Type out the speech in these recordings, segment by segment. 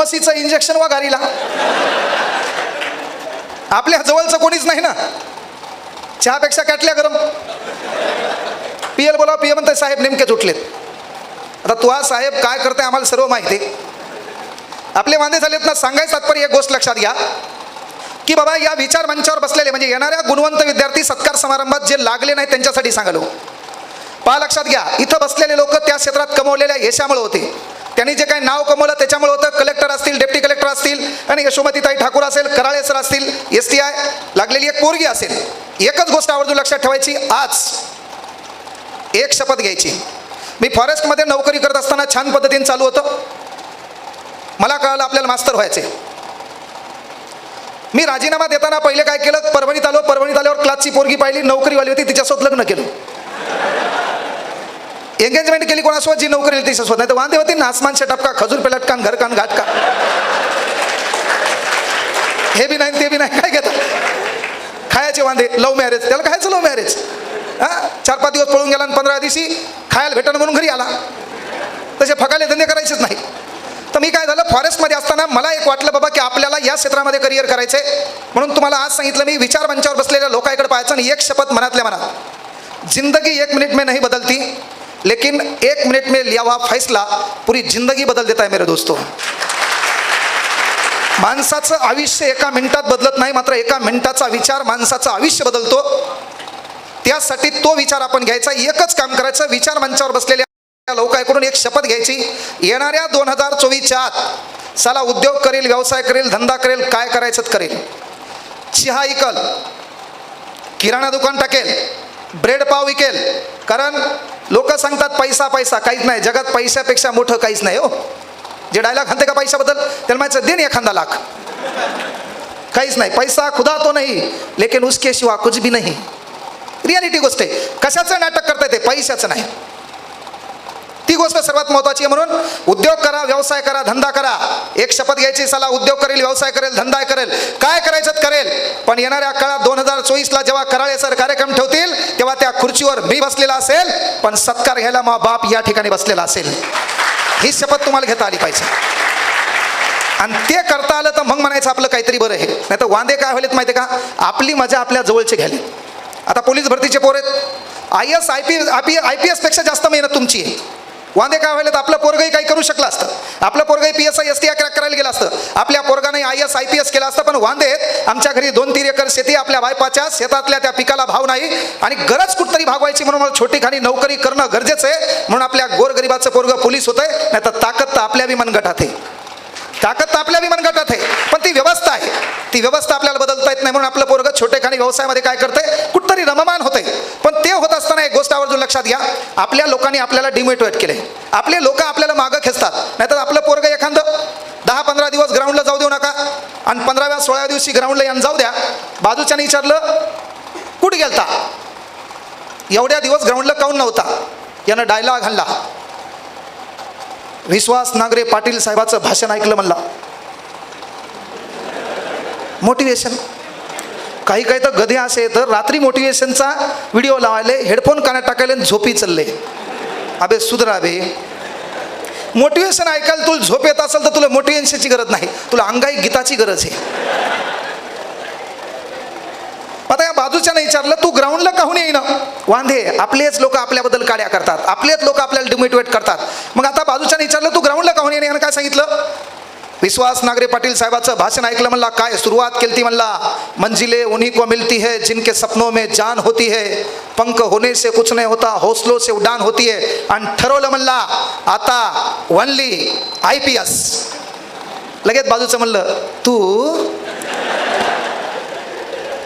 फार्मसीचं injection वा गाडीला. आपल्या जवळचं कोणीच नाही ना. चहापेक्षा कॅटल्या गरम. पीएल बोला, पीएल म्हणते साहेब नेमकेच उठलेत. आता तू हा साहेब काय करते आम्हाला सर्व माहिती आहे. आपले वांदे झालेत ना. सांगायचं तात्पर्य एक गोष्ट लक्षात घ्या की बाबा या विचार मंचावर बसलेले म्हणजे येणाऱ्या गुणवंत विद्यार्थी सत्कार समारंभात जे लागले नाही त्यांच्यासाठी सांगालो. पहा लक्षात घ्या, इथं बसलेले लोक त्या क्षेत्रात कमवलेल्या यशामुळे होते. त्यांनी जे काही नाव कमवलं त्याच्यामुळे होतं. कलेक्टर असतील, डेप्टी कलेक्टर असतील आणि यशोमतीताई ठाकूर असेल, कराळे सर असतील, STI लागलेली एक पोरगी असेल. एकच गोष्ट आवर्जून लक्षात ठेवायची, आज एक शपथ घ्यायची. मी फॉरेस्टमध्ये नोकरी करत असताना छान पद्धतीने चालू होतं. मला कळलं आपल्याला मास्तर व्हायचे. मी राजीनामा देताना पहिले काय केलं, परभणीत आलो. परभणीत आल्यावर क्लासची पोरगी पाहिली, नोकरीवाली होती, तिच्यासोबत लग्न केलं. एंगेजमेंट केली कोणासोबत जी नोकरी तिच्यासोबत. नाही तर वांदे होती ना, आसमान से टपका, खजूर पे लटकान, घर कान घाट का. हे बी नाही ते बी नाही, काय घेतात खायचे वांदे. लव्ह मॅरेज, त्याला खायचं लव्ह मॅरेज. 4-5 दिवस पळून गेला आणि 15 दिवशी खायला भेटणं म्हणून घरी आला. तसे फकाले धंदे करायचेच नाही. तर मी काय झालं, फॉरेस्टमध्ये असताना मला एक वाटलं बाबा की आपल्याला या क्षेत्रामध्ये करिअर करायचं आहे. म्हणून तुम्हाला आज सांगितलं मी, विचार मंचावर बसलेल्या लोकांकडे पाहायचं आणि एक शपथ मनातल्या मनात, जिंदगी 1 मिनट में नहीं बदलती लेकिन 1 मिनट में लिया हुआ फैसला पूरी जिंदगी बदल देता है मेरे दोस्तों. माणसाचं आयुष्य 1 मिनिटात बदलत नाही, मात्र 1 मिनिटाचा विचार माणसाचं आयुष्य बदलतो. त्यासाठी तो विचार आपण घ्यायचा. एकच काम करायचं, विचार मंचावर बसलेल्या लोकांकडून एक शपथ घ्यायची. येणाऱ्या 2024च्या आत साला उद्योग करेल, व्यवसाय करेल, धंदा करेल, काय करायचं करेल. चहा विकल, किराणा दुकान टाकेल, ब्रेड पाव विकेल. कारण लोक सांगतात पैसा पैसा, काहीच नाही जगात. पैशापेक्षा मोठं काहीच नाही हो. जे डायलॉग म्हणते का पैशाबद्दल, त्याला माहिती दे ना एखादा लाख. काहीच नाही. पैसा खुदा तो नाही लेकिन उसके शिवा कुछ भी नहीं. रियालिटी गोष्ट आहे. कशाचं नाटक करता येते, पैशाचं नाही. ती गोष्ट सर्वात महत्वाची आहे. म्हणून उद्योग करा, व्यवसाय करा, धंदा करा. एक शपथ घ्यायची, साला उद्योग करेल, व्यवसाय करेल, धंदा करेल, काय करायचं करेल. पण येणाऱ्या काळात 2024ला जेव्हा कराळे सर कार्यक्रम ठेवतील तेव्हा त्या खुर्चीवर मी बसलेला असेल, पण सत्कार घ्यायला मा बाप या ठिकाणी बसलेला असेल. ही शपथ तुम्हाला घेता आली पाहिजे. आणि ते करता आलं तर मग म्हणायचं आपलं काहीतरी बरं आहे. नाही तर वांदे काय व्हायलेत माहिती आहे का, आपली मजा आपल्या जवळचे घ्यायली. आता पोलीस भरतीचे पोर आहेत, IAS IPS पेक्षा जास्त मेहनत तुमची आहे. वांदे काय व्हायलेत, आपलं पोरगही काही करू शकलं असतं. आपलं पोरगही PSI STI क्रॅक करायला गेलं असतं. आपल्या पोरगाने IAS IPS केलं असतं. पण वांदे आमच्या घरी 2-3 एकर शेती, आपल्या बायपाच्या शेतातल्या त्या पिकाला भाव नाही आणि गरज कुठतरी भागवायची म्हणून मला छोटी खाणी नोकरी करणं गरजेचं आहे. म्हणून आपल्या गोरगरिबाचं पोरगं पोलीस होतंय. नाही तर ताकद तर आपल्या बी मनगटात आहे. ताकद तर आपल्या बी मनगटात आहे. पण ती व्यवस्था आहे, ती व्यवस्था आपल्याला बदलता येत नाही. म्हणून आपलं पोरगं छोटेखानी व्यवसायामध्ये काय करतंय, कुठतरी रममान होतंय. पण ते होत असताना एक गोष्ट आवर्जून लक्षात घ्या, आपल्या लोकांनी आपल्याला डिमोटिवेट केले. आपले लोक आपल्याला मागं खेचतात. नाहीतर आपलं पोरगं एखादं 10-15 दिवस ग्राउंडला जाऊ देऊ नका आणि 15व्या-16व्या दिवशी ग्राउंडला यानं जाऊ द्या. बाजूच्याने विचारलं कुठे गेलता, एवढ्या दिवस ग्राउंडला काऊन नव्हता. यानं डायलॉग घालला, विश्वास नांगरे पाटील साहेबाचं भाषण ऐकलं म्हणला. मोटिवेशन. काही काही तर गधे असे येतं, रात्री मोटिवेशनचा व्हिडिओ लावायले, हेडफोन कानात टाकायले आणि झोपी चालले. अबे सुधरा बे. मोटिवेशन ऐकायला तुला झोप येत असेल तर तुला मोटिवेशनची गरज नाही, तुला अंगाई गीताची गरज आहे. आता या बाजूच्याने विचारलं तू ग्राउंडला काहून येईना. वांदे आपलेच लोक आपल्याबद्दल काड्या करतात, आपलेच लोक आपल्याला डिमोटिवेट करतात. मग आता बाजूच्याने विचारलं तू ग्राउंडला काहून येईना, यानं काय सांगितलं, विश्वास नांगरे पाटील साहेबाचं भाषण ऐकलं म्हणला. काय सुरुवात केली ती म्हणला, मंजिले उन्हीं को मिलती है जिनके सपनों में जान होती है, पंख होने से कुछ नहीं होता, हौसलों से उडान होती है. आणि ठरवलं म्हणला आता ओनली IPS. लगेच बाजूचं म्हणलं तू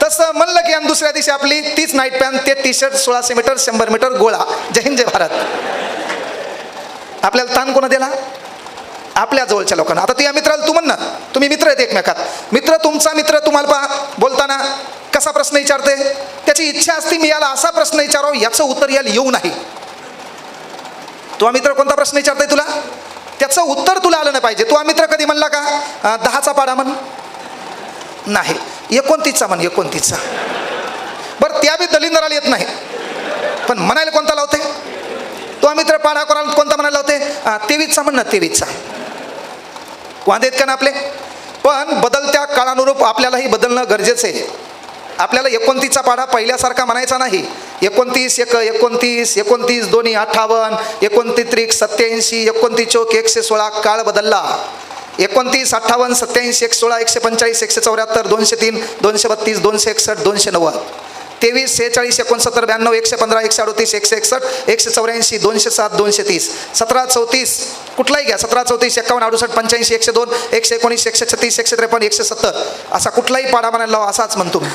तसं म्हणलं की, आणि दुसऱ्या दिवशी आपली तीच नाईट पॅन्ट, ते टी-शर्ट, 1600 मीटर 100 मीटर गोळा. जय हिंद जय भारत. आपल्याला ताण कोणा दिला, आपल्या जवळच्या लोकांना. आता त्या मित्राला तू म्हण ना, तुम्ही मित्र आहेत एकमेकात. मित्र तुमचा मित्र तुम्हाला बोलताना कसा प्रश्न विचारते, त्याची इच्छा असते मी याला असा प्रश्न विचारावं, याचं उत्तर याला येऊ नाही. तो मित्र कोणता प्रश्न विचारतोय तुला, त्याचं उत्तर तुला आलं नाही पाहिजे. तो मित्र कधी म्हणला का 10चा पाडा म्हण, नाही 29चा म्हण, 29चा. बरं त्या बी दलिंदराला येत नाही, पण म्हणायला कोणता लावते. तो मित्र पाडा कोणाला कोणता म्हणायला लावते, 23चा म्हण ना, 23चा. वांदे आहेत का ना आपले? पण बदलत्या काळानुरूप आपल्यालाही बदलणं गरजेचं आहे. आपल्याला 29चा पाढा पहिल्यासारखा म्हणायचा नाही. 29 1 29 29 2 58 29 3 87 29 चौक 116. काळ बदलला. 29 58 87 116 145 174 203 232 261 290 23 46 69 92 115 138 161 184 207 230 17 34 कुठलाही घ्या. 17 34 51 68 85 102 119 136 153 170 असा कुठलाही पाढा म्हणायला लावा. असाच म्हणतो मी.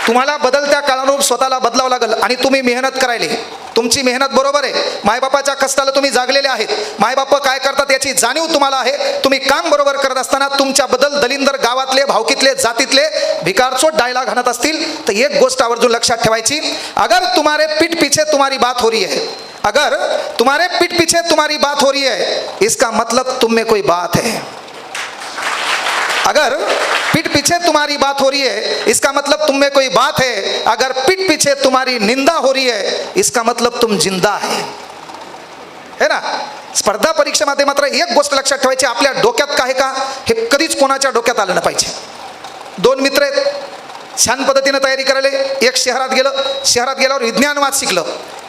तुम्हाला बदलत्या काळानुरूप स्वतःला बदलावं लागेल आणि तुम्ही मेहनत करायली. तुमची मेहनत बरोबर आहे. मायबापाच्या कष्टाला तुम्ही जागलेले आहेत. मायबाप काय करतात याची जाणीव तुम्हाला आहे. तुम्ही काम बरोबर करत असताना तुमच्याबद्दल दलिंदर गावातले, भावकीतले, जातीतले भिकारचोट डायलॉग हाणत असतील तर एक गोष्ट आवर्जून लक्षात ठेवायची. अगर तुम्हारे पीठ पीछे तुम्हारी बात हो रही है, अगर तुम्हारे पीठ पीछे तुम्हारी बात हो रही है, इसका मतलब तुम में कोई बात है. अगर पीठ पीछे तुम्हारी बात हो रही है, इसका मतलब तुम में कोई बात है. अगर पीठ पीछे तुम्हारी निंदा हो रही है, इसका मतलब तुम जिंदा है ना. स्पर्धा परीक्षेमध्ये मात्र एक गोष्ट लक्षात ठेवायची. आपल्या डोक्यात काय का हे कधीच कोणाच्या डोक्यात आलं नाही पाहिजे. दोन मित्र आहेत, छान पद्धतीने तयारी करायला. एक शहरात गेलं. शहरात गेल्यावर विज्ञानवाद शिकलं.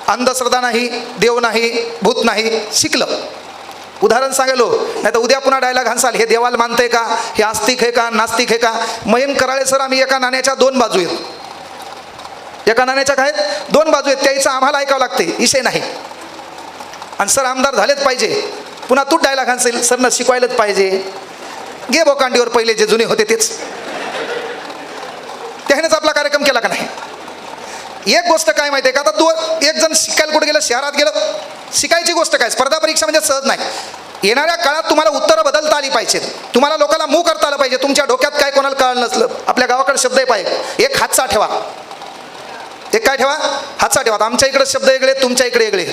अंधश्रद्धा नाही, देव नाही, भूत नाही, शिकलं. उदाहरण सांगेलो, नाही तर उद्या पुन्हा डायलॉग हाणसाल, हे देवाला मानतंय का, हे आस्तिक आहे का, नास्तिक आहे का. मयन कराळे सर, आम्ही एका नाण्याच्या दोन बाजू आहेत. एका नाण्याच्या काय दोन बाजू आहेत. त्याचं आम्हाला ऐकावं लागते, विषय नाही. आणि सर आमदार झालेच पाहिजे. पुन्हा तू डायलॉग हाणसेल, सरनं शिकवायलाच पाहिजे. गे बोकांडीवर पहिले जे जुने होते तेच. त्यानेच आपला कार्यक्रम केला का नाही. एक गोष्ट काय माहिती आहे का, आता तू एक जण शिकायला कुठे गेलं, शहरात गेलं. शिकायची गोष्ट काय, स्पर्धा परीक्षा म्हणजे सहज नाही. येणाऱ्या काळात तुम्हाला उत्तरं बदलता आली पाहिजेत. तुम्हाला लोकांना मूव करता आलं पाहिजे. तुमच्या डोक्यात काय कोणाला कळलं नसलं. आपल्या गावाकडे शब्द आहे पाहिजे, एक हातचा ठेवा. एक काय ठेवा, हातचा ठेवा. आमच्या इकडे शब्द वेगळे, तुमच्या इकडे वेगळे.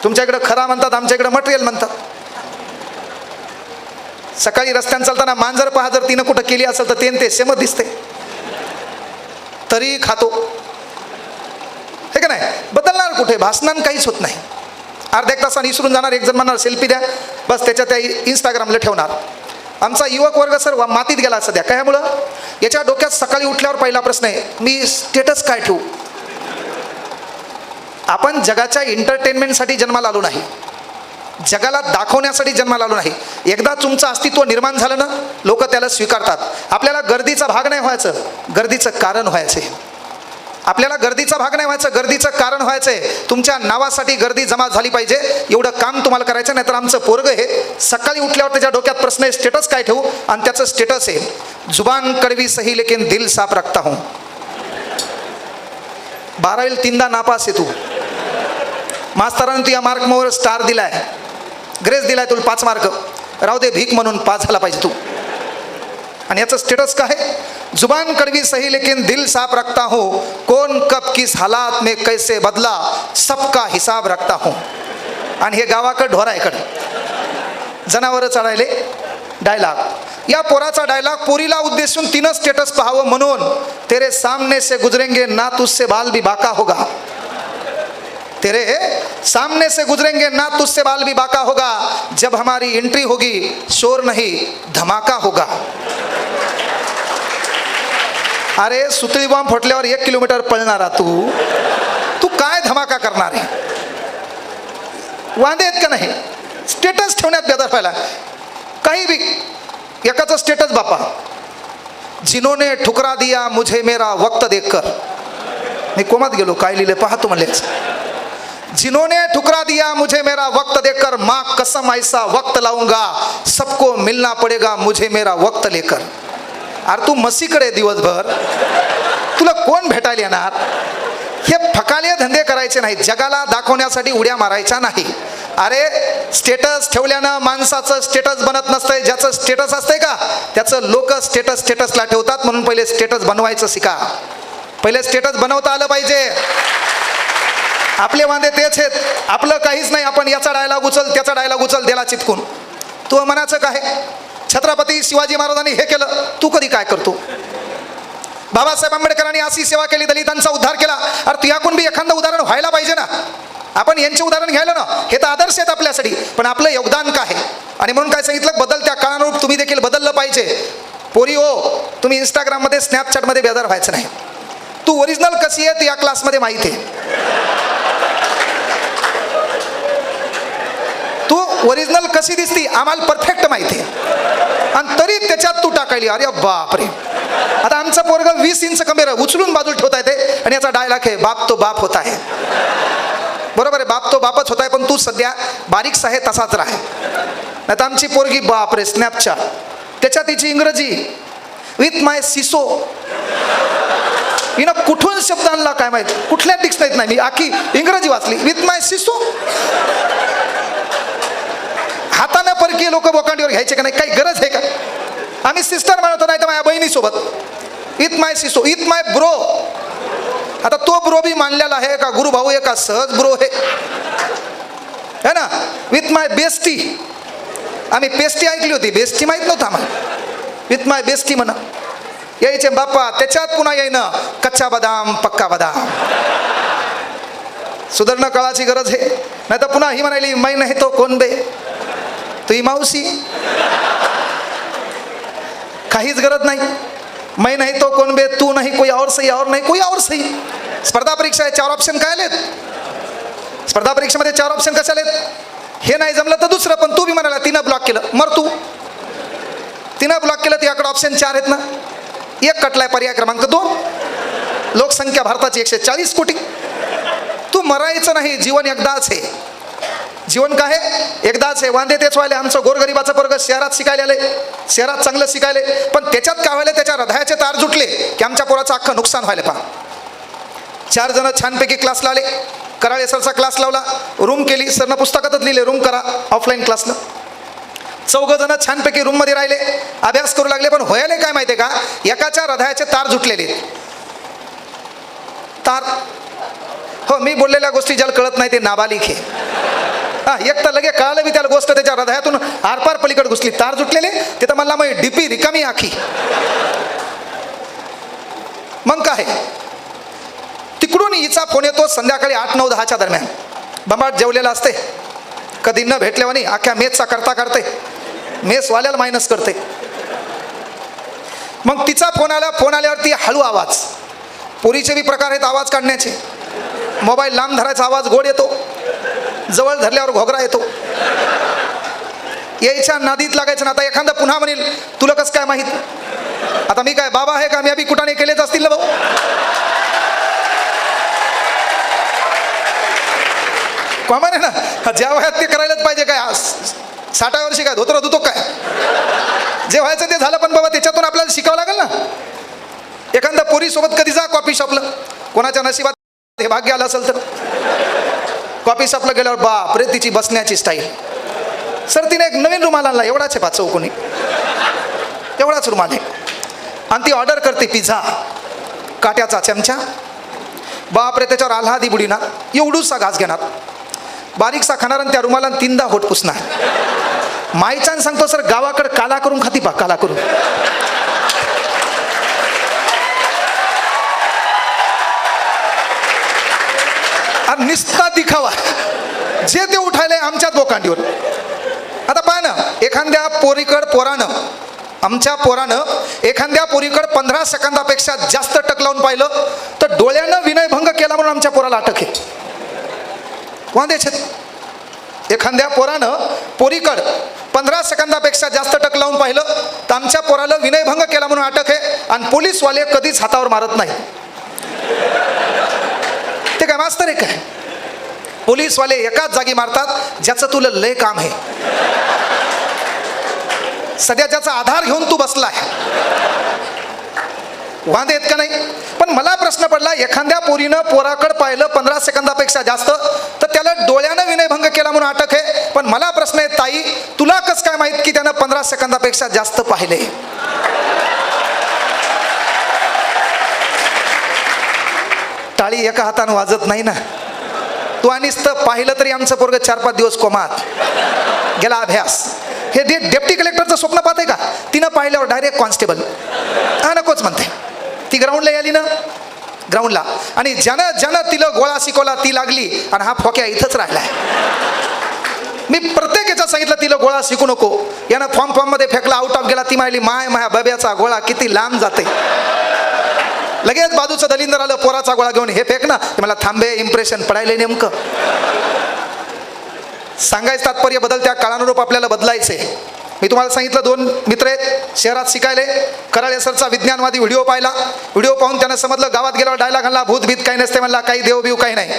तुमच्या इकडे खरा म्हणतात, आमच्या इकडे मटेरियल म्हणतात. सकाळी रस्त्याने चालताना मांजर पहा, जर तिनं कुठं केली असेल तर ते सेमच दिसते, तरी खातो. हे का नाही, बदलणार कुठे. भाषणानं काहीच होत नाही. अर्ध्या एक तासाने विसरून जाणार. एक जण म्हणणार सेल्फी द्या, बस त्याच्या त्या इंस्टाग्रामला ठेवणार. आमचा युवक वर्ग सर मातीत गेला सध्या. कशामुळं, याच्या डोक्यात सकाळी उठल्यावर पहिला प्रश्न आहे, मी स्टेटस काय ठेवू. आपण जगाच्या एंटरटेनमेंटसाठी जन्माला आलो नाही, जगाला दाखवण्यासाठी जन्माला आलो नाही. एकदा तुमचं अस्तित्व निर्माण झालं ना, लोक त्याला स्वीकारतात. आपल्याला गर्दीचा भाग नाही व्हायचं, गर्दीचं कारण व्हायचंय. आपल्याला गर्दीचा भाग नाही व्हायचं, गर्दीचं कारण व्हायचंय. तुमच्या नावासाठी गर्दी जमा झाली पाहिजे, एवढं काम तुम्हाला करायचं. नाहीतर आमचं पोरग हे सकाळी उठल्यावर त्याच्या डोक्यात प्रश्न आहे, स्टेटस काय ठेवू. आणि त्याचं स्टेटस आहे, जुबान कड़वी सही लेकिन दिल साफ रखता हूं. 12वीला 3दा नापास आहे तू. मास्तरांनी तुझ्या मार्कवर स्टार दिलाय, ग्रेस दिलाय, तुला 5 मार्क राहू दे, भीक म्हणून पास झाला पाहिजे तू. आणि याचं स्टेटस काय, जुबान कड़वी सही लेकिन दिल साफ रखता हूँ, कौन कब किस हालात में कैसे बदला सबका हिसाब रखता हूँ. आणि हे गावाकडं ढोरायकडं जनावर चढायले डायलॉग. या पोराचा डायलॉग पोरीला उद्देशून तिनं स्टेटस पाहावं म्हणून, तेरे सामने से गुजरेंगे ना तुझसे बाल भी बाका होगा. तेरे सामने से गुजरेंगे ना तुझसे बाल भी बाका होगा. जब हमारी एंट्री होगी शोर नहीं धमाका होगा. अरे सुतळी बॉम्ब फुटल्यावर 1 किलोमीटर पळणारा तू काय धमाका करणार आहे. वांदे आहेत का नाही. स्टेटस ठेवण्यात बेदर व्हायला. काही बी एकाचं स्टेटस बापा, जिन्होंने ठुकरा दिया मुझे मेरा वक्त देखकर. मी कोमात गेलो, काय लिहिले पाहतो म्हणलेच. जिन्होंने ठुकरा दिया मुझे मेरा वक्त देकर, माँ कसम ऐसा वक्त लाऊंगा सबको मिलना पड़ेगा मुझे मेरा वक्त लेकर. अरे तू मसीकडे दिवसभर, तुला कोण भेटायला येणार. हे फकाले धंदे करायचे नाही, जगाला दाखवण्यासाठी उड्या मारायच्या नाही. अरे स्टेटस ठेवल्यानं माणसाचं स्टेटस बनत नसतंय. ज्याचं स्टेटस असतंय का त्याचं लोक स्टेटसला ठेवतात. म्हणून पहिले स्टेटस बनवायचं शिका. पहिले स्टेटस बनवता आलं पाहिजे. आपले वांदे तेच आहेत. आपलं काहीच नाही. आपण याचा डायलॉग उचल, त्याचा डायलॉग उचल, दिला चिटकून. तू मनाचं काय, छत्रपती शिवाजी महाराजांनी हे केलं, तू कधी काय करतो. बाबासाहेब आंबेडकरांनी अशी सेवा केली, दलितांचा उद्धार केला. अरे तुझ्याकडून बी एखादं उदाहरण व्हायला पाहिजे ना. आपण यांचे उदाहरण घ्यायला ना, हे तर आदर्श आहेत आपल्यासाठी. पण आपलं योगदान काय आहे. आणि म्हणून काय सांगितलं, बदलत्या काळानुरूप तुम्ही देखील बदललं पाहिजे. पोरी हो, तुम्ही इंस्टाग्राममध्ये स्नॅपचॅटमध्ये बेजार व्हायचं नाही. तू ओरिजिनल कशी आहे ती या क्लासमध्ये माहिती आहे. तू ओरिजिनल कशी दिसती आम्हाला परफेक्ट माहिती आहे, आणि तरी त्याच्यात तू टाकायली. अरे बापरे, आता आमचं पोरग 20 इंच कमेरा उचलून बाजूला ठेवता येते आणि याचा डायलॉग आहे, बाप तो बाप होता आहे. बरोबर आहे, बाप तो बापच होता आहे, पण तू सध्या बारीकसा आहे तसाच राह. नाही तर आमची पोरगी बापरे स्नॅपचॅट, त्याच्यात तिची इंग्रजी विथ माय सिसो. हिनं कुठून शब्द आणला काय माहिती, कुठल्या डिक्शनरीत नाही, मी आखी इंग्रजी वाचली, विथ माय सिसो. हाताने परकीय लोक बोकांडीवर घ्यायचे का नाही, काही गरज आहे का? आम्ही सिस्टर म्हणतो, नाही तर माझ्या बहिणीसोबत with my seesaw, with my bro. आता तो ब्रो बी मानलेला आहे का, गुरु भाऊ आहे का, सहज ब्रो है ना. विथ माय बेस्टी, आम्ही पेस्टी ऐकली होती, बेस्टी माहीत नव्हतं आम्हाला. विथ माय बेस्टी म्हणा यायचे बाप्पा. त्याच्यात पुन्हा येईना कच्चा बदाम पक्का बदाम. सुधारणा काळाची गरज आहे. नाही तर पुन्हा ही म्हणाली, मै नाही तो कोण बे, तुही मावशी. काहीच गरज नाही. मैं नहीं तो कोण बे, तू नहीं कोई और सही, और नहीं कोई और सही. स्पर्धा परीक्षा आहे, 4 ऑप्शन काय आलेत स्पर्धा परीक्षेमध्ये? 4 ऑप्शन कशा आलेत? हे नाही जमलं तर दुसरं. पण तू बी म्हणाला तिनं ब्लॉक केलं, मर तू. तिनं ब्लॉक केलं, तुझ्याकडे ऑप्शन 4 आहेत ना. एक कटलाय पर्याय क्रमांक 2. लोकसंख्या भारताची 140 कोटी. तू मरायचं नाही, जीवन एकदाच आहे. जीवन काय आहे, एकदाच आहे. वांदे तेच व्हायले. आमचं गोरगरिबाचं पोरग शहरात शिकायला आले, शहरात चांगलं शिकायले, पण त्याच्यात काय व्हायला, त्याच्या हृदयाचे तार जुटले की आमच्या पोराचं अख्खं नुकसान व्हायला. पहा, 4 जण छानपैकी क्लासला आले. कराळे सरचा क्लास लावला, रूम केली, सरनं पुस्तकातच लिहिले रूम करा ऑफलाईन क्लासला. 4 जण छानपैकी रूममध्ये राहिले, अभ्यास करू लागले. पण व्हायला काय माहिती आहे का, एकाच्या हृदयाचे तार जुटलेले. तार हो, मी बोललेल्या गोष्टी ज्याला कळत नाही ते नाबालिक आहे. हा, एक तर लगे कळालं मी त्याला गोष्ट, त्याच्या हृदयातून आरपार पलीकडे घुसली. तार जुटलेले ते तर मला मग डीपी रिकामी आखी. मग काय, तिकडून हिचा फोन येतो संध्याकाळी 8, 9, 10च्या दरम्यान. बंबाट जेवलेला असते, कधी न भेटल्यावानी अख्ख्या मेसचा करता करते, मेसवाल्याला मायनस करते. मग तिचा फोन आला. फोन आल्यावरती हळू आवाज, पोरीचे बी प्रकार आहेत आवाज काढण्याचे. मोबाईल लांब धरायचा आवाज गोड येतो, जवळ धरल्यावर घोगरा येतो. यायच्या नादीत लागायचं ना. आता एखादा पुन्हा म्हणेल तुला कसं काय माहित. आता मी काय बाबा आहे का, मी अभि कुठाने केलेच असतील ना भाऊ. कॉमन आहे ना, ज्या वयात ते करायलाच पाहिजे. काय 60 वर्षी काय धोतर धुतो काय, जे व्हायचं ते झालं. पण बाबा त्याच्यातून आपल्याला शिकावं लागेल ना. एखादा पोरी सोबत कधी जा कॉफी शॉपला, कोणाच्या नशिबात हे भाग्य आलं असेल तर. कॉफी शॉपला गेल्यावर बापरे तिची बसण्याची स्टाईल. सर तिने एक नवीन रुमाल आणला, एवढाच आहे 5 चौकोनी, एवढाच रुमाल आहे. आणि ती ऑर्डर करते पिझ्झा, काट्याचा चमचा. बापरे त्याच्यावर आल्हादी बुडी ना, एवढूसा घास घेणार, बारीकसा खाणार आणि त्या रुमाला 3दा होट पुसणार. माईचान सांगतो सर गावाकडे काला करून खाती पा, काला करून. निस्ता दिखावा, जे ते उठायले आमच्याच बोकांडीवर. आता पहा ना, एखाद्या पोरानं आमच्या पोरानं एखाद्या पोरीकडे 15 सेकंदापेक्षा जास्त टक लावून पाहिलं तर डोळ्यानं विनयभंग केला म्हणून आमच्या पोराला अटक आहे. वांदेच. एखाद्या पोरीकडे 15 सेकंदापेक्षा जास्त टक लावून पाहिलं तर आमच्या पोराला विनयभंग केला म्हणून अटक आहे. आणि पोलीसवाले कधीच हातावर मारत नाही. ते काय मास्तर आहे काय, पोलीसवाले एकाच जागी मारतात ज्याचं तुला लय काम आहे, सध्या ज्याचा आधार घेऊन तू बसलाय. वांदे आहेत का नाही. पण मला प्रश्न पडला, एखाद्या पोराकडे पाहिलं 15 सेकंदापेक्षा जास्त तर त्याला डोळ्यानं विनयभंग केला म्हणून अटक आहे. पण मला प्रश्न आहे ताई, तुला कसं काय माहित की त्यानं 15 सेकंदापेक्षा जास्त पाहिले. टाळी एका हातानं वाजत नाही ना. तू आणीस तर पाहिलं तरी आमचं पोरग 4-5 दिवस कोमात गेला. अभ्यास हे डेप्टी कलेक्टरचं स्वप्न पाहते का, तिनं पाहिल्यावर डायरेक्ट कॉन्स्टेबल. हा नकोच म्हणते. ती ग्राउंडला आली ना, ग्राउंडला, आणि ज्यानं तिला गोळा शिकवला ती लागली आणि हा फोक्या इथंच राहिलाय. मी प्रत्येक एकच सांगितलं तिला गोळा शिकू नको. यानं फॉर्म मध्ये फेकला, आउट ऑफ गेला. ती म्हणाली माय माया बब्याचा गोळा किती लांब जाते. लगेच बाजूचं दलिंदर आलं पोराचा गोळा घेऊन, हे फेक ना. ते मला थांबे, इम्प्रेशन पडायला नेमकं. सांगायचं तात्पर्य बदलत्या काळानुरूप आपल्याला बदलायचे. मी तुम्हाला सांगितलं 2 मित्र आहेत शहरात शिकायले. कराळे सरचा विज्ञानवादी व्हिडिओ पाहिला. व्हिडिओ पाहून त्यांना समजलं, गावात गेल्यावर डायलॉग घालला, भूत भीत काही नसते म्हणला, काही देव बिव काही नाही.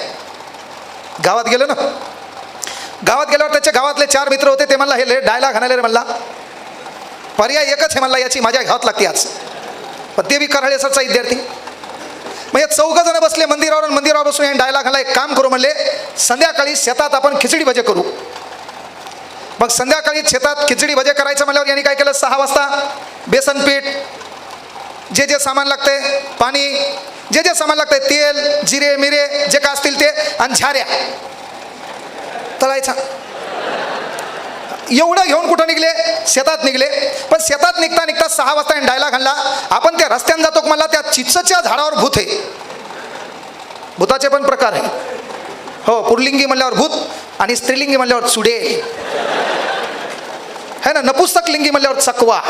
गावात गेलो ना, गावात गेल्यावर त्याच्या गावातले 4 मित्र होते. ते म्हणला हे डायलॉग घालायला रे म्हणला, पर्याय एकच आहे म्हणला, याची मजा घ्यावत लागते आज. पण ते बी कराळे सरचा विद्यार्थी. मग हे 4 जण बसले मंदिरावर, मंदिरावर बसून यांनी डायलॉग घाला, एक काम करू म्हणले, संध्याकाळी शेतात आपण खिचडी भजे करू. मग संध्याकाळी शेतात खिचडी भजे करायचं म्हणल्यावर यांनी काय केलं, 6 वाजता बेसन पीठ, जे जे सामान लागते, पाणी, जे जे सामान लागते, तेल, जिरे मिरे जे काय असतील ते, आणि झाऱ्या तळायचा. एवढं घेऊन कुठं निघले, शेतात निघले. पण शेतात निघता निघता 6 वाजता डायलॉग आणला, आपण त्या रस्त्याने जातो मला, त्या चिंचच्या झाडावर भूत आहे. भूताचे पण प्रकार आहे हो. पुल्लिंगी म्हणल्यावर भूत आणि स्त्रीलिंगी म्हणल्यावर चुडे है ना. नपुस्तक लिंगी म्हणल्यावर चकवा.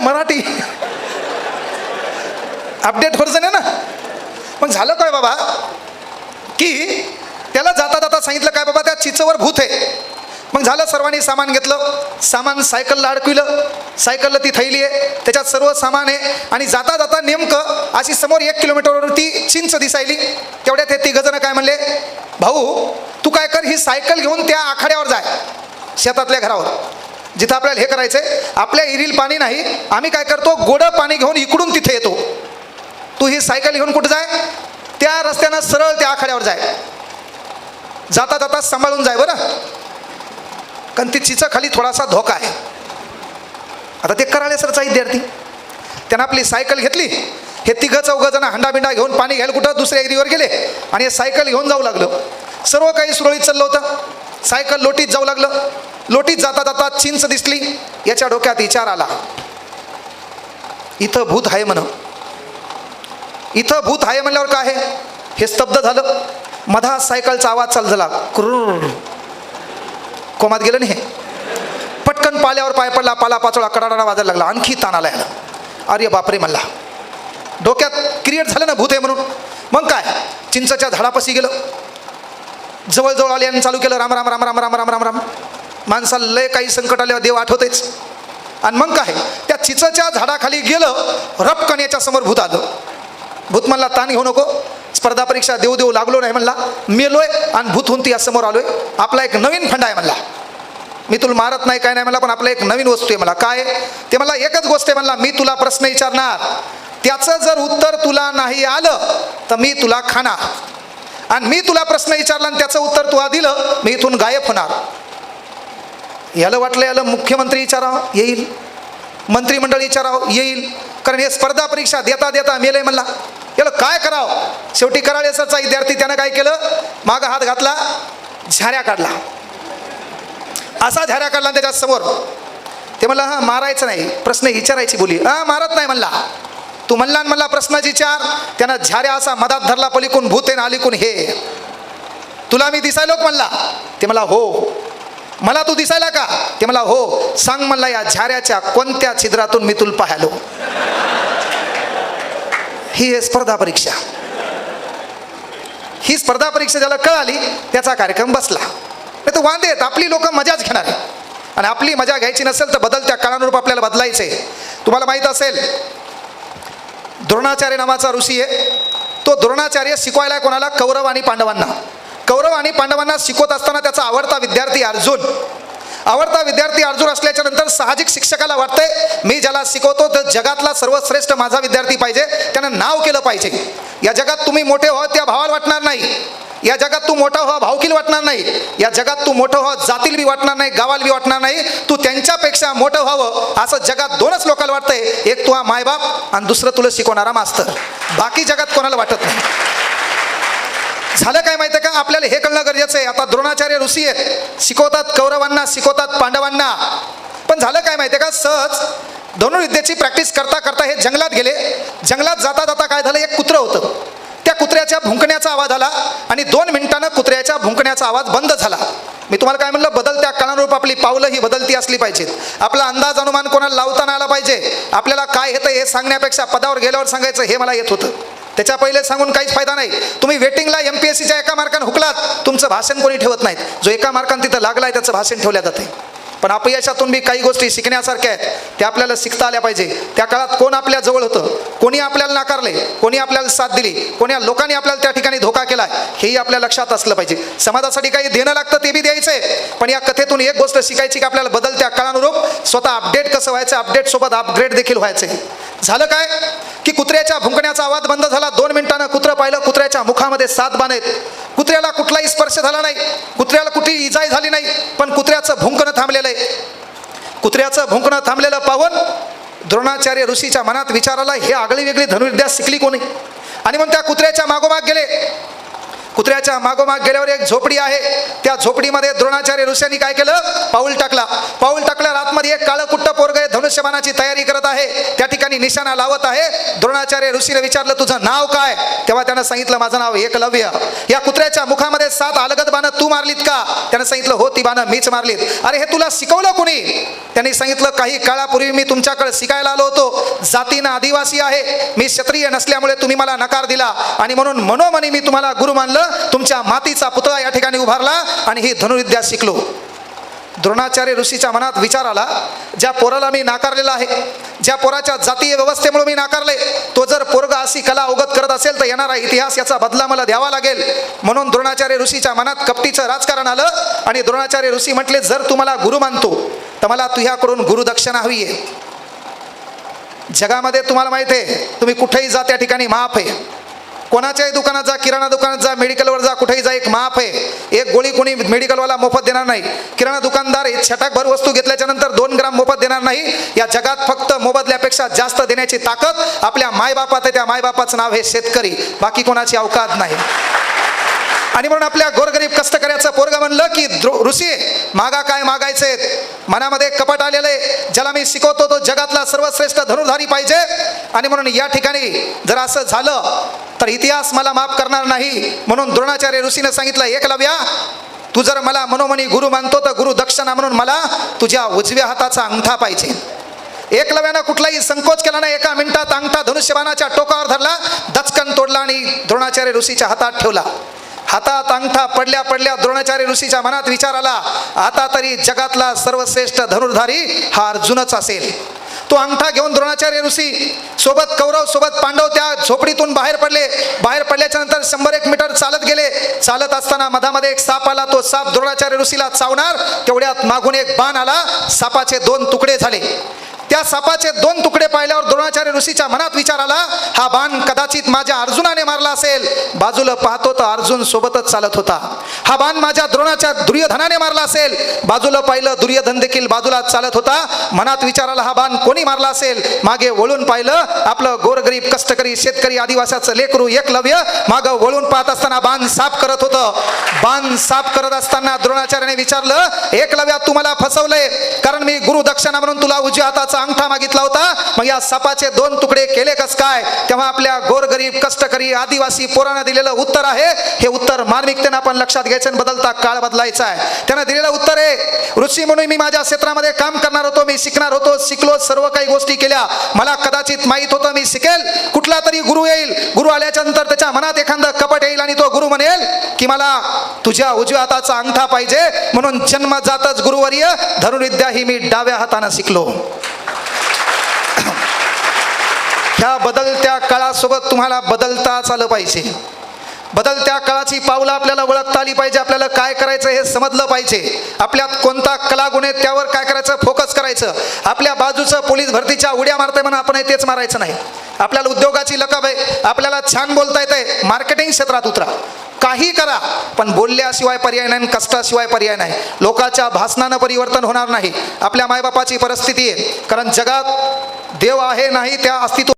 मराठी अपडेट व्हर्जन आहे ना. पण झालं काय बाबा की त्याला जाता जाता सांगितलं काय बाबा त्या चिचवर भूत आहे. मग झालं, सर्वांनी सामान घेतलं, सामान सायकलला अडकविलं, सायकलला ती थैली आहे, त्याच्यात सर्व सामान आहे. आणि जाता जाता नेमकं अशी समोर 1 किलोमीटरवरती चिंच दिसायली. तेवढ्यात हे 3 जण काय म्हणले, भाऊ तू काय कर, ही सायकल घेऊन त्या आखाड्यावर जाय, शेतातल्या घरावर जिथं आपल्याला हे करायचंय. आपल्या इरील पाणी नाही, आम्ही काय करतो गोडं पाणी घेऊन इकडून तिथे येतो. तू ही सायकल घेऊन कुठं जाय, त्या रस्त्यानं सरळ त्या आखाड्यावर जाय, जाता जाता सांभाळून जाय बरं, कारण ती चिचा खाली थोडासा धोका आहे. आता ते कराळे सरचा विद्यार्थी, त्यानं आपली सायकल घेतली. हे 3-4 जण हंडाबिंडा घेऊन पाणी घ्यायला कुठं दुसऱ्या एरीवर गेले आणि हे सायकल घेऊन जाऊ लागलं. सर्व काही सुरळीत चाललं होतं. सायकल लोटीत जाऊ लागलं. लोटीत जाता जाता चिंच दिसली. याच्या डोक्यात विचार आला, इथं भूत आहे म्हण. इथं भूत आहे म्हणल्यावर काय आहे, हे स्तब्ध झालं. मधा सायकलचा आवाज चालू झाला, क्रूर. कोमात गेलं नाही. पटकन पाल्यावर पाय पडला, पाला पाचोळा कडाडा वाजायला लागला. आणखी ताण आला याला. अरे बापरे म्हणला, डोक्यात क्रिएट झालं ना भूत आहे म्हणून. मग काय, चिंचच्या झाडापाशी गेलं, जवळजवळ आले आणि चालू केलं राम राम राम राम राम राम राम राम. माणसाला लय काही संकट आल्यावर देव आठवतेच. आणि मग काय, त्या चिंचच्या झाडाखाली गेलं, रपकन याच्या समोर भूत आलं. भूत म्हणला ताण घेऊ नको, स्पर्धा परीक्षा देऊ देऊ लागलो नाही म्हणला, मेलोय आणि भूत होऊन ती समोर आलोय. आपला एक नवीन फंडा आहे म्हणला, मी तुला मारत नाही काय नाही म्हणला, पण आपला एक नवीन वस्तू आहे मला. काय ते म्हणला, एकच गोष्ट आहे म्हणला, मी तुला प्रश्न विचारणार, त्याचं जर उत्तर तुला नाही आलं तर मी तुला खाणार, आणि मी तुला प्रश्न विचारला आणि त्याचं उत्तर तुला दिलं मी इथून गायब होणार. याला वाटलं याला मुख्यमंत्री विचारावं येईल, मंत्रिमंडळ विचारावं येईल, कारण हे स्पर्धा परीक्षा देता देता मेले म्हणला. याला काय करावं. शेवटी कराळे सरचा विद्यार्थी त्यानं काय केलं, मागं हात घातला, झाऱ्या काढला, असा झाऱ्या काढला त्याच्या समोर. ते म्हणला हा मारायचं नाही, प्रश्न विचारायची बोली. हा मारत नाही म्हणला, तू म्हणला म्हणला प्रश्नाची विचार. त्यानं झाऱ्या असा मधात धरला, पलीकून भूतेन अलीकून हे, तुला मी दिसायलो म्हणला. ते म्हणला हो. मला तू दिसायला का. ते म्हणला हो. सांग म्हणला या झाऱ्याच्या कोणत्या छिद्रातून मी तुला पाहालो. ही आहे स्पर्धा परीक्षा. ही स्पर्धा परीक्षा ज्याला कळाली त्याचा कार्यक्रम बसला. नाही तर वांदेत आपली लोक मजाच घेणार आहे, आणि आपली मजा घ्यायची नसेल तर बदलत्या काळानुरूप आपल्याला बदलायचे. तुम्हाला माहित असेल द्रोणाचार्य नावाचा ऋषी आहे. तो द्रोणाचार्य शिकवायला कोणाला, कौरव आणि पांडवांना. कौरव आणि पांडवांना शिकवत असताना त्याचा आवडता विद्यार्थी अर्जुन. आवडता विद्यार्थी अर्जुन असल्याच्या नंतर साहजिक शिक्षकाला वाटतंय मी ज्याला शिकवतो तर जगातला सर्वश्रेष्ठ माझा विद्यार्थी पाहिजे, त्यानं नाव केलं पाहिजे. या जगात तुम्ही मोठे व्हा त्या भावाला वाटणार नाही, या जगात तू मोठा व्हा भावकील वाटणार नाही, या जगात तू मोठं व्हा जातील बी वाटणार नाही, गावाला बी वाटणार नाही. तू त्यांच्यापेक्षा मोठं व्हावं असं जगात 2च लोकांना वाटतंय, एक तुझा मायबाप आणि दुसरं तुला शिकवणारा मास्तर. बाकी जगात कोणाला वाटत नाही. झालं काय माहिती आहे का, आपल्याला हे कळणं गरजेचं आहे. आता द्रोणाचार्य ऋषी आहेत, शिकवतात कौरवांना, शिकवतात पांडवांना. पण झालं काय माहिती आहे का, सहज धनुर्विद्येची प्रॅक्टिस करता करता हे जंगलात गेले. जंगलात जाता जाता काय झालं, एक कुत्रं होतं. त्या कुत्र्याच्या कुत्र्याच्या भुंकण्याचा आवाज आला आणि 2 मिनिटानं कुत्र्याच्या भुंकण्याचा आवाज बंद झाला. मी तुम्हाला काय म्हणलं, बदलत्या काळानुरूप आपली पावलं ही बदलती असली पाहिजेत. आपला अंदाज अनुमान कोणाला लावता नाही आला पाहिजे. आपल्याला काय येतं हे सांगण्यापेक्षा पदावर गेल्यावर सांगायचं हे मला येत होतं, त्याच्या पहिले सांगून काहीच फायदा नाही. तुम्ही वेटिंगला MPSCच्या एका मार्कानं हुकलात, तुमचं भाषण कोणी ठेवत नाहीत. जो एका मार्कानं तिथं लागलाय त्याचं भाषण ठेवल्या जाते. पण अपयशातून बी काही गोष्टी शिकण्यासारख्या आहेत, त्या आपल्याला शिकता आल्या पाहिजे. त्या काळात कोण आपल्या जवळ होतं, कोणी आपल्याला नाकारले, कोणी आपल्याला साथ दिली, कोणी लोकांनी आपल्याला त्या ठिकाणी धोका केला, हेही आपल्या लक्षात असलं पाहिजे. समाजासाठी काही देणं लागतं ते बी द्यायचंय, पण या कथेतून एक गोष्ट शिकायची की आपल्याला बदलत्या काळानुरूप स्वतः अपडेट कसं व्हायचं, अपडेट सोबत अपग्रेड देखील व्हायचंय. झालं काय की कुत्र्याच्या भुंकण्याचा आवाज बंद झाला. 2 मिनिटानं कुत्रं पाहिलं, कुत्र्याच्या मुखामध्ये 7 बाण आहेत. कुत्र्याला कुठलाही स्पर्श झाला नाही, कुत्र्याला कुठेही इजाही झाली नाही, पण कुत्र्याचं भुंकणं थांबलेलं आहे. कुत्र्याचं भुंकणं थांबलेलं पाहून द्रोणाचार्य ऋषीच्या मनात विचार आला, हे आगळी वेगळी धनुर्विद्या शिकली कोणी. आणि मग त्या कुत्र्याच्या मागोमाग गेले. कुत्र्याच्या मागोमाग गेल्यावर एक झोपडी आहे, त्या झोपडीमध्ये द्रोणाचार्य ऋषींनी काय केलं, पाऊल टाकलं. आतमध्ये एक काळं कुट्ट पोरग धनुष्यबाणाची तयारी करत आहे, त्या ठिकाणी निशाणा लावत आहे. द्रोणाचार्य ऋषीने विचारलं, तुझं नाव काय? तेव्हा त्यानं सांगितलं, माझं नाव एकलव्य. या कुत्र्याच्या मुखामध्ये 7 अलगद बाणं तू मारलीत का? त्यानं सांगितलं, हो ती बाणं मीच मारलीत. अरे हे तुला शिकवलं कोणी? त्यांनी सांगितलं, काही काळापूर्वी मी तुमच्याकडे शिकायला आलो होतो. जातीनं आदिवासी आहे, मी क्षत्रिय नसल्यामुळे तुम्ही मला नकार दिला आणि म्हणून मनोमनी मी तुम्हाला गुरु मानलं. तुमच्या मातीचा पुतळा या ठिकाणी उभारला आणि ही धनुर्विद्या शिकलो. द्रोणाचार्य ऋषीच्या मनात विचार आला, ज्या पोराला मी नाकारलेला आहे, ज्या पोराच्या जातीय व्यवस्थेमुळे मी नाकारले, तो जर पोरगा अशी कला अवगत करत असेल तर येणारा इतिहास याचा बदला मला द्यावा लागेल. म्हणून द्रोणाचार्य ऋषीच्या मनात कपटीचं राजकारण आलं आणि द्रोणाचार्य ऋषी म्हटले, जर तू मला गुरु मानतो तर मला तुझ्याकडून गुरुदक्षिणा हवी आहे. जगामध्ये तुम्हाला माहिती आहे, तुम्ही कुठेही जा त्या ठिकाणी माफ आहे. कोणाच्याही दुकानात जा, किराणा दुकानात जा, मेडिकलवर जा, कुठेही जा, एक माफ आहे. एक गोळी कोणी मेडिकलवाला मोफत देणार नाही. किराणा दुकानदार छटाकभर वस्तू घेतल्याच्या नंतर 2 ग्राम मोफत देणार नाही. या जगात फक्त मोबदल्यापेक्षा जास्त देण्याची ताकद आपल्या मायबापात आहे. त्या मायबापाचं नाव हे शेतकरी, बाकी कोणाची अवकात नाही. आणि म्हणून आपल्या गोरगरीब कष्टकऱ्याचं पोरगा म्हणलं की ऋषी मागा काय मागायचे, मनामध्ये कपट आलेलं आहे. ज्याला मी शिकवतो तो जगातला सर्वश्रेष्ठ धनुर्धारी पाहिजे. आणि म्हणून या ठिकाणी जर असं झालं तर इतिहास मला माफ करणार नाही. म्हणून द्रोणाचार्य ऋषीने सांगितलं, एकलव्या तू जर मला मनोमनी गुरु मानतो तर गुरु दक्षिणा म्हणून मला तुझ्या उजव्या हाताचा अंगठा पाहिजे. एकलव्यानं कुठलाही संकोच केला नाही. 1 मिनिटात अंगठा धनुष्यबाणाच्या टोकावर धरला, दचकन तोडला आणि द्रोणाचार्य ऋषीच्या हातात ठेवला. हातात अंगठा पडल्या पडल्या द्रोणाचार्य ऋषीच्या मनात विचार आला, आता तरी जगातला सर्वश्रेष्ठ धनुर्धारी हा अर्जुनच असेल. तो अंगठा घेऊन द्रोणाचार्य ऋषी सोबत कौरव सोबत पांडव त्या झोपडीतून बाहेर पडले. बाहेर पडल्याच्या नंतर 100-1 मीटर चालत गेले. चालत असताना मधामध्ये एक साप आला. तो साप द्रोणाचार्य ऋषीला चावणार, तेवढ्यात मागून एक बाण आला. सापाचे 2 तुकडे झाले. त्या सापाचे 2 तुकडे पाहिल्यावर द्रोणाचार्य ऋषीच्या मनात विचार आला, हा बाण कदाचित माझ्या अर्जुनाने मारला असेल. बाजूला पाहतो तर अर्जुन सोबतच चालत होता. हा बाण माझ्या द्रोणाच्या दुर्योधनाने मारला असेल. बाजूला पाहिलं, दुर्योधन देखील बाजूला चालत होता. मनात विचार आला, हा बाण कोणी मारला असेल. मागे वळून पाहिलं, आपलं गोरगरीब कष्टकरी शेतकरी आदिवासाचं लेकरू एकलव्य मागं वळून पाहत असताना बाण साफ करत होतं. बाण साफ करत असताना द्रोणाचार्याने विचारलं, एकलव्या तू मला फसवलंय, कारण मी गुरु दक्षिणा म्हणून तुला उजव्या हाताचा अंगठा मागितला होता, मग या सापाचे 2 तुकडे केले कस काय? तेव्हा आपल्या गोरगरीब कष्टकरी आदिवासी पोरानं दिलेलं उत्तर आहे. हे उत्तर मार्मिकतेनं आपण लक्षात घ्यायचं आणि बदलता काळ बदलायचा आहे. त्यानं दिलेलं उत्तर आहे, ऋषी म्हणून मी माझ्या क्षेत्रामध्ये काम करणार होतो, मी शिकणार होतो, शिकलो, सर्व काही गोष्टी केल्या. मला कदाचित माहित होतं मी शिकेल, कुठला तरी गुरु येईल. गुरु आल्याच्या नंतर त्याच्या मनात एखादं कपट येईल आणि तो गुरु म्हणेल की मला तुझ्या उजव्या हाताचा अंगठा पाहिजे. म्हणून जन्मजातच गुरुवर्य धनुर्विद्या ही मी डाव्या हाताने शिकलो. ह्या बदलत्या काळासोबत तुम्हाला बदलताच आलं पाहिजे. बदलत्या काळाची पावलं आपल्याला ओळखता आली पाहिजे. आपल्याला काय करायचं हे समजलं पाहिजे. आपल्यात कोणता कलागुण आहे त्यावर काय करायचं, फोकस करायचं. आपल्या बाजूचं पोलीस भरतीच्या उड्या मारतंय म्हणून आपण तेच मारायचं नाही. आपल्याला उद्योगाची लकब आहे, आपल्याला छान बोलता येतंय, मार्केटिंग क्षेत्रात उतरा, काही करा, पण बोलल्याशिवाय पर्याय नाही, कष्टाशिवाय पर्याय नाही. लोकांच्या भाषणानं परिवर्तन होणार नाही. आपल्या मायबापाची परिस्थिती आहे, कारण जगात देव आहे नाही त्या अस्तित्व,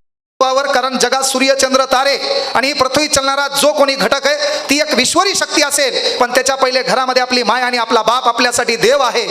कारण जगात सूर्य चंद्र तारे आणि ही पृथ्वी चालणारा जो कोणी घटक आहे ती एक विश्वरी शक्ती असेल, पण त्याच्या पहिले घरामध्ये आपली माय आणि आपला बाप आपल्यासाठी देव आहे.